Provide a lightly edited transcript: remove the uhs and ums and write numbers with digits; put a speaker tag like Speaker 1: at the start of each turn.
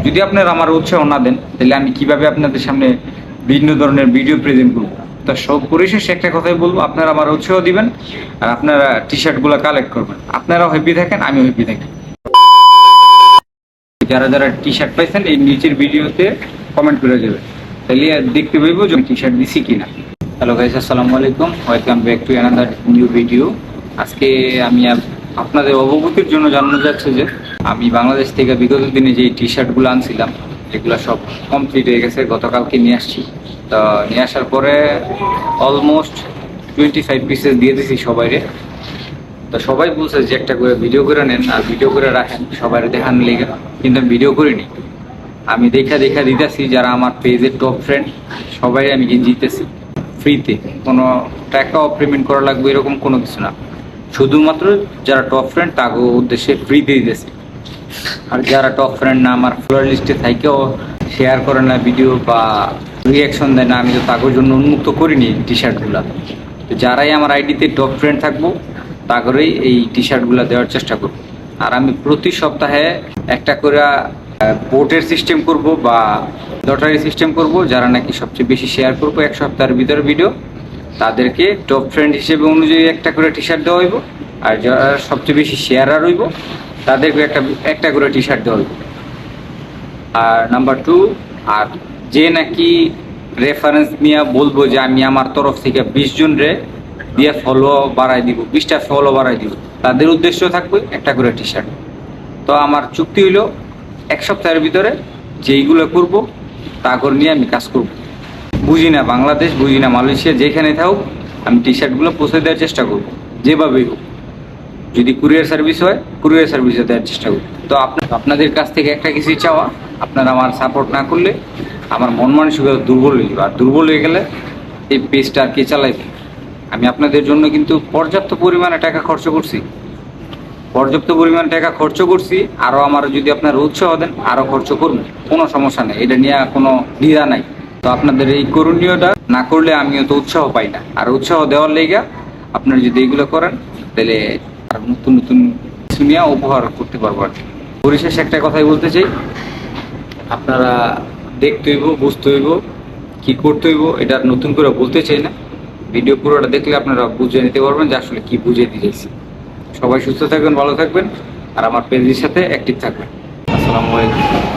Speaker 1: যদি আপনারা আমার উৎসাহ না দেন তাহলে আমি কিভাবে আপনাদের সামনে বিভিন্ন ধরনের ভিডিও প্রেজেন্ট করবো। তো সব পরিশেষে একটা কথাই বলবো, আপনারা আমার উৎসাহ দিবেন আর আপনারা টি শার্টগুলো কালেক্ট করবেন। আপনারাও হ্যাপি থাকেন, আমিও হ্যাপি থাকি। যারা যারা টি শার্ট পাইছেন এই নিচের ভিডিওতে কমেন্ট করে যাবেন, তাহলে দেখতে পাইবো যে টি শার্ট দিছি কিনা। হ্যালো গাইস, আসসালামু আলাইকুম, welcome back to another new video. আজকে আমি আপনাদের অবগতির জন্য জানানো যাচ্ছে যে আমি বাংলাদেশ থেকে বিগত দিনে যে টি শার্টগুলো আনছিলাম এগুলো সব কমপ্লিট হয়ে গেছে, গতকালকে নিয়ে আসছি। তো নিয়ে আসার পরে অলমোস্ট 25 পিসেস দিয়ে দিছি সবাইরে। তো সবাই বলছে যে একটা করে ভিডিও করে নেন আর ভিডিও করে রাখেন সবাই দেখানোর লেগে, কিন্তু আমি ভিডিও করিনি। আমি দেখা দিতেছি যারা আমার পেজের টপ ফ্রেন্ড সবাই আমি জিতেছি ফ্রিতে, কোনো টাকাও পেমেন্ট করা লাগবে এরকম কোনো কিছু না, শুধুমাত্র যারা টপ ফ্রেন্ড তাকে উদ্দেশ্যে ফ্রিতে দিতেছি। আর যারা টপ ফ্রেন্ড না, আমার ফলোয়ার লিস্টে থাকেও শেয়ার করে না ভিডিও বা রিয়াকশন দেয় না, আমি তো তাদের জন্য উন্মুক্ত করিনি টি শার্টগুলো। তো যারাই আমার আইডিতে টপ ফ্রেন্ড থাকবো তাদেরই এই টি শার্টগুলো দেওয়ার চেষ্টা করব। আর আমি প্রতি সপ্তাহে একটা করে ভোটের সিস্টেম করব বা লটারি সিস্টেম করব, যারা নাকি সবচেয়ে বেশি শেয়ার করবো এক সপ্তাহের ভিতরে ভিডিও তাদেরকে টপ ফ্রেন্ড হিসেবে অনুযায়ী একটা করে টি শার্ট দেওয়া হইব। আর যারা সবচেয়ে বেশি শেয়ারার হইব তাদেরকে একটা করে টি শার্ট দেওয়া হইব। আর নাম্বার 2, আর যে নাকি রেফারেন্স নিয়ে বলবো যে আমি আমার তরফ থেকে 20 জন রে দিয়ে ফলো বাড়াই দিব, 20টা ফলো বাড়াই দিব, তাদের উদ্দেশ্য থাকবে একটা করে টি শার্ট। তো আমার চুক্তি হইলো এক সপ্তাহের ভিতরে যেইগুলো করব তা করে নিয়ে আমি কাজ করব। বুঝি না বাংলাদেশ, বুঝি না মালয়েশিয়া, যেখানে থাকুক আমি টি শার্টগুলো পৌঁছে দেওয়ার চেষ্টা করব যেভাবেই হোক। যদি কুরিয়ার সার্ভিস হয় কুরিয়ার সার্ভিসে দেওয়ার চেষ্টা করব। তো আপনাদের কাছ থেকে একটা কিছুই চাওয়া, আপনারা আমার সাপোর্ট না করলে আমার মন মানসিকতা দুর্বল হয়ে যাবে। আর দুর্বল হয়ে গেলে এই পেজটা আর কে চালাইবে? আমি আপনাদের জন্য কিন্তু পর্যাপ্ত পরিমাণে টাকা খরচ করছি, আরও আমার যদি আপনারা উৎসাহ দেন আরও খরচ করবেন, কোনো সমস্যা নেই, এটা নিয়ে কোনো দ্বিধা নাই। তো আপনাদের এই করণীয়টা না করলে আমিও তো উৎসাহ পাই না। আর উৎসাহ দেওয়ার লেগা আপনারা যদি এইগুলো করেন তাহলে আর নতুন নতুন কিছু নিয়ে উপহার করতে পারবো। আর পরিশেষে একটা কথাই বলতে চাই, আপনারা দেখতে হইব, বুঝতে হইব, কি করতে হইব, এটা নতুন করে বলতে চাই না। ভিডিও পুরোটা দেখলে আপনারা বুঝে নিতে পারবেন যে আসলে কি বুঝিয়ে দিয়েছি। সবাই সুস্থ থাকবেন, ভালো থাকবেন আর আমার পেজের সাথে অ্যাক্টিভ থাকবেন। আসসালামু আলাইকুম।